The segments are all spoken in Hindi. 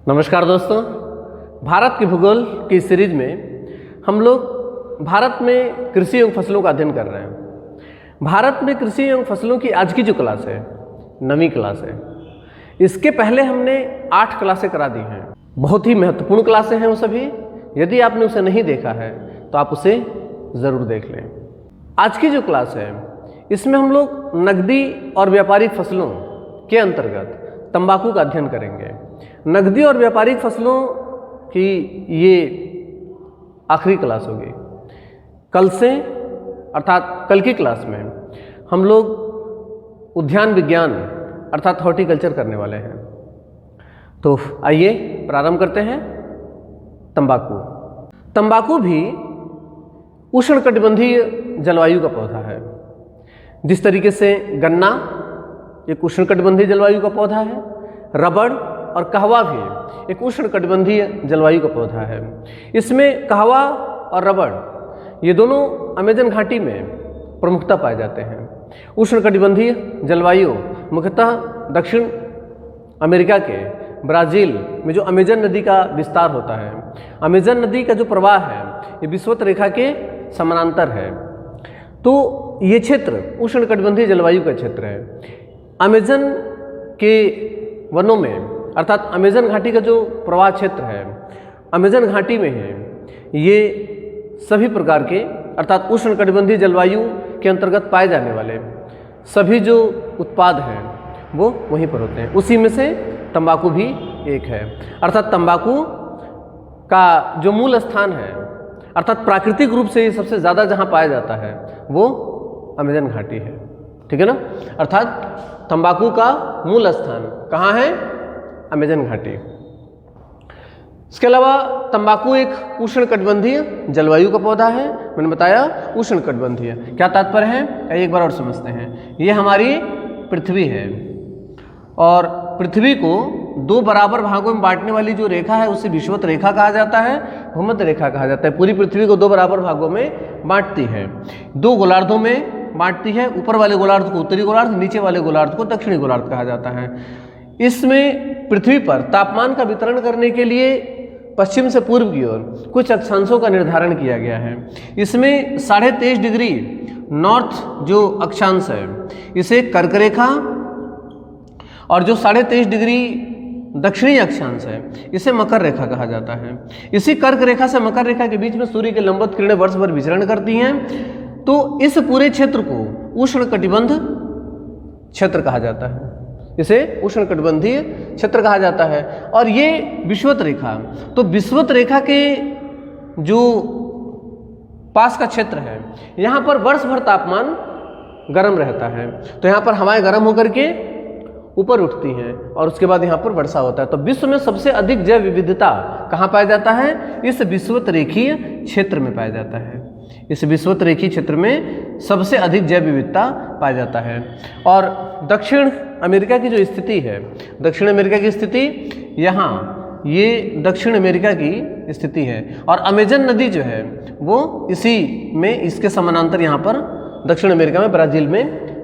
नमस्कार दोस्तों, भारत के भूगोल की सीरीज में हम लोग भारत में कृषि एवं फसलों का अध्ययन कर रहे हैं। भारत में कृषि एवं फसलों की आज की जो क्लास है, 9वीं क्लास है। इसके पहले हमने 8 क्लासें करा दी हैं। बहुत ही महत्वपूर्ण क्लासें हैं वो सभी। यदि आपने उसे नहीं देखा है तो आप उसे ज़रूर देख लें। आज की जो क्लास है इसमें हम लोग नकदी और व्यापारिक फसलों के अंतर्गत तंबाकू का अध्ययन करेंगे। नकदी और व्यापारिक फसलों की ये आखिरी क्लास होगी। कल से अर्थात कल की क्लास में हम लोग उद्यान विज्ञान अर्थात हॉर्टिकल्चर करने वाले हैं। तो आइए प्रारंभ करते हैं। तंबाकू। तंबाकू भी उष्णकटिबंधीय जलवायु का पौधा है। जिस तरीके से गन्ना एक उष्णकटिबंधीय जलवायु का पौधा है, रबड़ और कहवा भी एक उष्णकटिबंधीय जलवायु का पौधा है। इसमें कहवा और रबड़ ये दोनों अमेजन घाटी में प्रमुखता पाए जाते हैं। उष्णकटिबंधीय जलवायु मुख्यतः दक्षिण अमेरिका के ब्राज़ील में जो अमेजन नदी का विस्तार होता है, अमेजन नदी का जो प्रवाह है ये विषुवत रेखा के समानांतर है। तो ये क्षेत्र उष्णकटिबंधीय जलवायु का क्षेत्र है। अमेजन के वनों में अर्थात अमेजन घाटी का जो प्रवाह क्षेत्र है, अमेजन घाटी में है, ये सभी प्रकार के अर्थात उष्णकटिबंधीय जलवायु के अंतर्गत पाए जाने वाले सभी जो उत्पाद हैं वो वहीं पर होते हैं। उसी में से तंबाकू भी एक है। अर्थात तंबाकू का जो मूल स्थान है अर्थात प्राकृतिक रूप से ये सबसे ज़्यादा जहाँ पाया जाता है वो अमेजन घाटी है। ठीक है ना। अर्थात तंबाकू का मूल स्थान कहाँ है? अमेजन घाटी। इसके अलावा तंबाकू एक उष्णकटिबंधीय जलवायु का पौधा है। मैंने बताया उष्णकटिबंधीय। क्या तात्पर्य है एक बार और समझते हैं। ये हमारी पृथ्वी है और पृथ्वी को 2 बराबर भागों में बांटने वाली जो रेखा है उसे विषुवत रेखा कहा जाता है, भूमध्य रेखा कहा जाता है। पूरी पृथ्वी को 2 बराबर भागों में बांटती है, 2 गोलार्धों में बांटती है। ऊपर वाले गोलार्ध को उत्तरी गोलार्ध, नीचे वाले गोलार्ध को दक्षिणी गोलार्ध कहा जाता है। इसमें पृथ्वी पर तापमान का वितरण करने के लिए पश्चिम से पूर्व की ओर कुछ अक्षांशों का निर्धारण किया गया है। इसमें 23.5 डिग्री नॉर्थ जो अक्षांश है इसे कर्क रेखा और जो 23.5 डिग्री दक्षिणी अक्षांश है इसे मकर रेखा कहा जाता है। इसी कर्क रेखा से मकर रेखा के बीच में सूर्य के लंबवत किरणें वर्ष भर विचरण करती हैं। तो इस पूरे क्षेत्र को उष्णकटिबंध क्षेत्र कहा जाता है। इसे उष्णकटिबंधीय क्षेत्र कहा जाता है। और ये विषुवत रेखा, तो विषुवत रेखा के जो पास का क्षेत्र है यहाँ पर वर्ष भर तापमान गर्म रहता है। तो यहाँ पर हवाएं गर्म होकर के ऊपर उठती हैं और उसके बाद यहाँ पर वर्षा होता है। तो विश्व में सबसे अधिक जैव विविधता कहाँ पाया जाता है? इस विषुवत रेखीय क्षेत्र में पाया जाता है। इस विषुवत रेखीय क्षेत्र में सबसे अधिक जैव विविधता पाया जाता है। और दक्षिण अमेरिका की जो स्थिति है, दक्षिण अमेरिका की स्थिति यहाँ, ये दक्षिण अमेरिका की स्थिति है। और अमेजन नदी जो है वो इसी में, इसके समानांतर यहाँ पर दक्षिण अमेरिका में ब्राज़ील में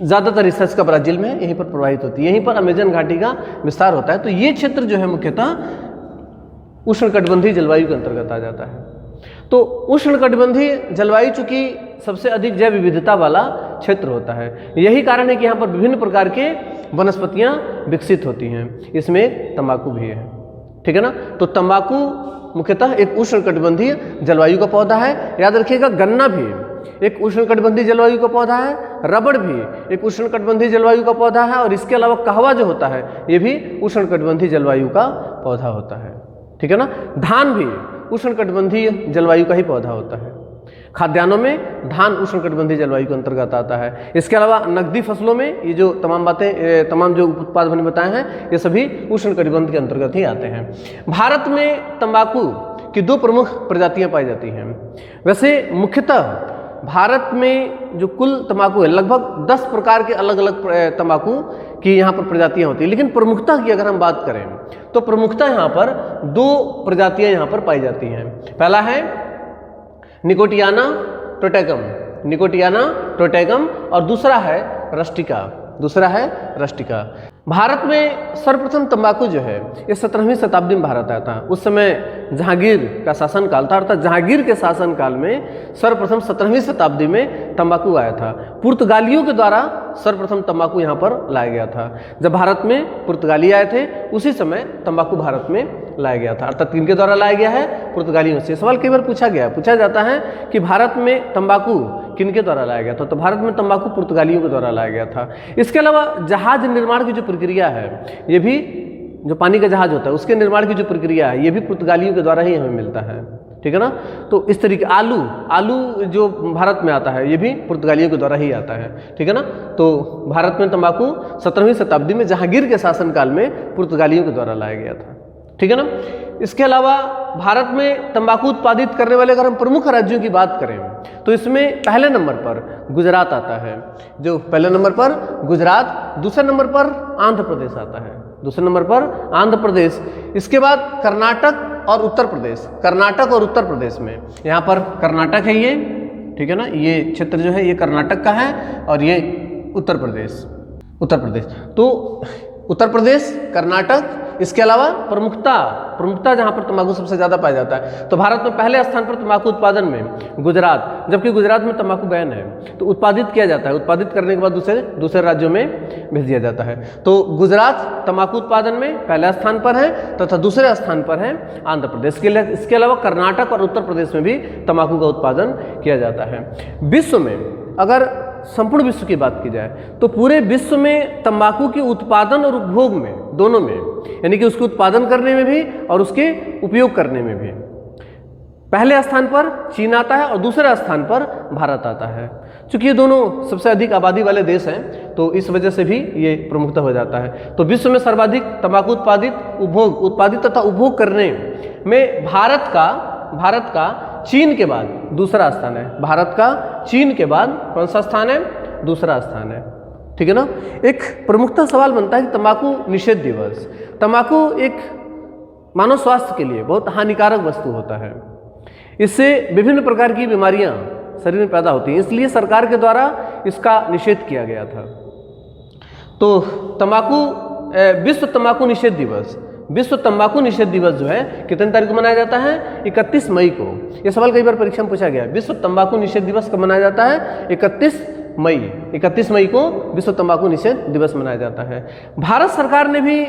ज़्यादातर रिसर्च का ब्राज़ील में यहीं पर प्रवाहित होती है। यहीं पर अमेजन घाटी का विस्तार होता है। तो ये क्षेत्र जो है मुख्यतः उष्णकटिबंधीय जलवायु के अंतर्गत आ जाता है। तो उष्णकटिबंधीय जलवायु चूंकि सबसे अधिक जैव विविधता वाला क्षेत्र होता है, यही कारण है कि यहाँ पर विभिन्न प्रकार के वनस्पतियाँ विकसित होती हैं। इसमें तंबाकू भी है। ठीक है ना। तो तंबाकू मुख्यतः एक उष्णकटिबंधीय जलवायु का पौधा है। याद रखिएगा, गन्ना भी एक उष्णकटिबंधीय जलवायु का पौधा है, रबड़ भी एक उष्णकटिबंधीय जलवायु का पौधा है और इसके अलावा कहवा जो होता है ये भी उष्णकटिबंधीय जलवायु का पौधा होता है। ठीक है ना। धान भी उष्णकटिबंधीय जलवायु का ही पौधा होता है। खाद्यान्नों में धान उष्णकटिबंधीय जलवायु के अंतर्गत आता है। इसके अलावा नकदी फसलों में ये जो तमाम जो उत्पाद मैंने बताए हैं ये सभी उष्णकटिबंध के अंतर्गत ही आते हैं। भारत में तंबाकू की 2 प्रमुख प्रजातियां पाई जाती हैं। वैसे मुख्यतः भारत में जो कुल तंबाकू है लगभग 10 प्रकार के अलग अलग तंबाकू की यहाँ पर प्रजातियाँ होती हैं। लेकिन प्रमुखता की अगर हम बात करें तो प्रमुखता यहाँ पर 2 प्रजातियाँ यहाँ पर पाई जाती हैं। पहला है निकोटियाना टोटैगम, निकोटियाना टोटैगम, और दूसरा है रस्टिका। भारत में सर्वप्रथम तंबाकू जो है ये 17वीं शताब्दी में भारत आया था। उस समय जहांगीर का शासनकाल था, अर्थात जहांगीर के शासनकाल में सर्वप्रथम 17वीं शताब्दी में तंबाकू आया था। पुर्तगालियों के द्वारा सर्वप्रथम तंबाकू यहाँ पर लाया गया था। जब भारत में पुर्तगाली आए थे उसी समय तंबाकू भारत में लाया गया था, अर्थात किनके द्वारा लाया गया है? पुर्तगालियों से। सवाल कई बार पूछा जाता है कि भारत में तंबाकू किनके द्वारा लाया गया था? तो भारत में तंबाकू पुर्तगालियों के द्वारा लाया गया था। इसके अलावा जहाज निर्माण की जो प्रक्रिया है, ये भी जो पानी का जहाज होता है उसके निर्माण की जो प्रक्रिया है ये भी पुर्तगालियों के द्वारा ही हमें मिलता है, ठीक है ना। तो इस तरीके आलू जो भारत में आता है ये भी पुर्तगालियों के द्वारा ही आता है, ठीक है ना। तो भारत में तंबाकू 17वीं शताब्दी में जहांगीर के शासनकाल में पुर्तगालियों के द्वारा लाया गया था, ठीक है ना। इसके अलावा भारत में तंबाकू उत्पादित करने वाले अगर हम प्रमुख राज्यों की बात करें तो इसमें पहले नंबर पर गुजरात आता है। जो पहले नंबर पर गुजरात, दूसरे नंबर पर आंध्र प्रदेश आता है, दूसरे नंबर पर आंध्र प्रदेश। इसके बाद कर्नाटक और उत्तर प्रदेश। कर्नाटक और उत्तर प्रदेश में यहाँ पर कर्नाटक है ये, ठीक है ना, ये क्षेत्र जो है ये कर्नाटक का है और ये उत्तर प्रदेश। तो उत्तर प्रदेश, कर्नाटक, इसके अलावा प्रमुखता जहां पर तंबाकू सबसे ज्यादा पाया जाता है। तो भारत में पहले स्थान पर तंबाकू उत्पादन में गुजरात, जबकि गुजरात में तंबाकू बैन है तो उत्पादित किया जाता है। उत्पादित करने के बाद दूसरे राज्यों में भेज दिया जाता है। तो गुजरात तंबाकू उत्पादन में पहले स्थान पर है तथा दूसरे स्थान पर है आंध्र प्रदेश। इसके अलावा कर्नाटक और उत्तर प्रदेश में भी तंबाकू का उत्पादन किया जाता है। विश्व में अगर संपूर्ण विश्व की बात की जाए तो पूरे विश्व में तंबाकू के उत्पादन और उपभोग में, दोनों में, यानी कि उसके उत्पादन करने में भी और उसके उपयोग करने में भी पहले स्थान पर चीन आता है और दूसरे स्थान पर भारत आता है। चूंकि ये दोनों सबसे अधिक आबादी वाले देश हैं तो इस वजह से भी ये प्रमुखता हो जाता है। तो विश्व में सर्वाधिक तंबाकू उत्पादित तथा उपभोग करने में भारत का चीन के बाद दूसरा स्थान है। भारत का चीन के बाद कौन सा स्थान है? दूसरा स्थान है, ठीक है ना। एक प्रमुखता सवाल बनता है कि तंबाकू निषेध दिवस। तंबाकू एक मानव स्वास्थ्य के लिए बहुत हानिकारक वस्तु होता है। इससे विभिन्न प्रकार की बीमारियां शरीर में पैदा होती हैं, इसलिए सरकार के द्वारा इसका निषेध किया गया था। तो विश्व तंबाकू निषेध दिवस जो है कितनी तारीख को मनाया जाता है? 31 मई को। यह सवाल कई बार परीक्षा में पूछा गया है। विश्व तंबाकू निषेध दिवस कब मनाया जाता है? 31 मई को विश्व तंबाकू निषेध दिवस मनाया जाता है। भारत सरकार ने भी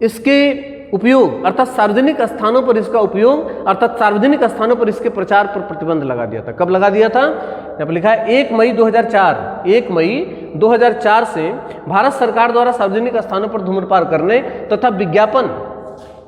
इसके उपयोग अर्थात सार्वजनिक स्थानों पर इसका उपयोग अर्थात सार्वजनिक स्थानों पर इसके प्रचार पर प्रतिबंध लगा दिया था। कब लगा दिया था? यहाँ पर लिखा है 1 मई 2004 से भारत सरकार द्वारा सार्वजनिक स्थानों पर धूम्रपान करने तथा विज्ञापन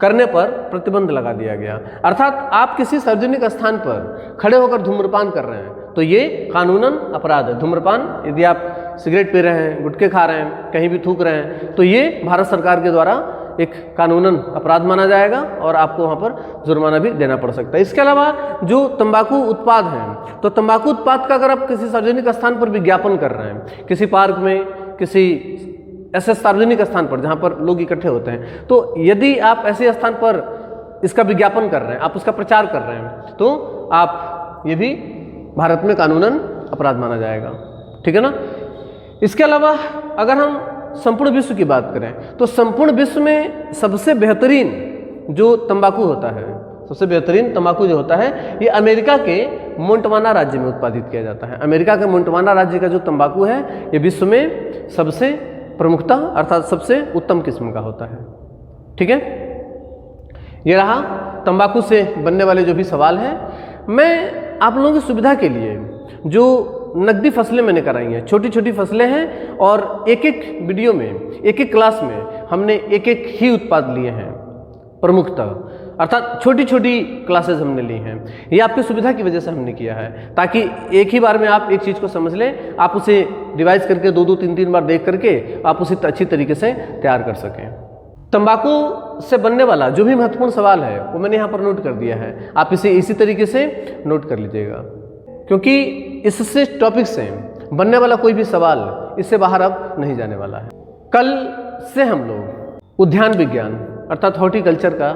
करने पर प्रतिबंध लगा दिया गया। अर्थात आप किसी सार्वजनिक स्थान पर खड़े होकर धूम्रपान कर रहे हैं तो ये कानूनन अपराध है। धूम्रपान, यदि आप सिगरेट पी रहे हैं, गुटखे खा रहे हैं, कहीं भी थूक रहे हैं तो ये भारत सरकार के द्वारा एक कानूनन अपराध माना जाएगा और आपको वहाँ पर जुर्माना भी देना पड़ सकता है। इसके अलावा जो तंबाकू उत्पाद हैं, तो तंबाकू उत्पाद का अगर आप किसी सार्वजनिक स्थान पर विज्ञापन कर रहे हैं, किसी पार्क में, किसी ऐसे सार्वजनिक स्थान पर जहाँ पर लोग इकट्ठे होते हैं, तो यदि आप ऐसे स्थान पर इसका विज्ञापन कर रहे हैं, आप उसका प्रचार कर रहे हैं, तो आप ये भी भारत में कानूनन अपराध माना जाएगा, ठीक है ना। इसके अलावा अगर हम संपूर्ण विश्व की बात करें तो संपूर्ण विश्व में सबसे बेहतरीन जो तंबाकू होता है, सबसे बेहतरीन तंबाकू जो होता है ये अमेरिका के मोंटवाना राज्य में उत्पादित किया जाता है। अमेरिका के मोंटवाना राज्य का जो तंबाकू है ये विश्व में सबसे प्रमुखता अर्थात सबसे उत्तम किस्म का होता है, ठीक है। ये रहा तंबाकू से बनने वाले जो भी सवाल हैं। मैं आप लोगों की सुविधा के लिए जो नकदी फसलें मैंने कराई हैं, छोटी छोटी फसलें हैं और एक एक वीडियो में, एक एक क्लास में हमने एक एक ही उत्पाद लिए हैं प्रमुखतः, अर्थात छोटी छोटी क्लासेस हमने ली हैं। ये आपकी सुविधा की वजह से हमने किया है ताकि एक ही बार में आप एक चीज़ को समझ लें, आप उसे रिवाइज करके 2-2, 3-3 बार देख करके आप उसे अच्छी तरीके से तैयार कर सकें। तंबाकू से बनने वाला जो भी महत्वपूर्ण सवाल है वो मैंने यहाँ पर नोट कर दिया है, आप इसे इसी तरीके से नोट कर लीजिएगा, क्योंकि इससे टॉपिक से बनने वाला कोई भी सवाल इससे बाहर अब नहीं जाने वाला है। कल से हम लोग उद्यान विज्ञान अर्थात हॉर्टिकल्चर का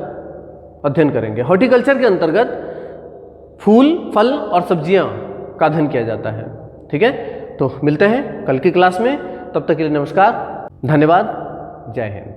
अध्ययन करेंगे। हॉर्टिकल्चर के अंतर्गत फूल, फल और सब्जियां का अध्ययन किया जाता है, ठीक है। तो मिलते हैं कल की क्लास में, तब तक के लिए नमस्कार, धन्यवाद। जय हिंद।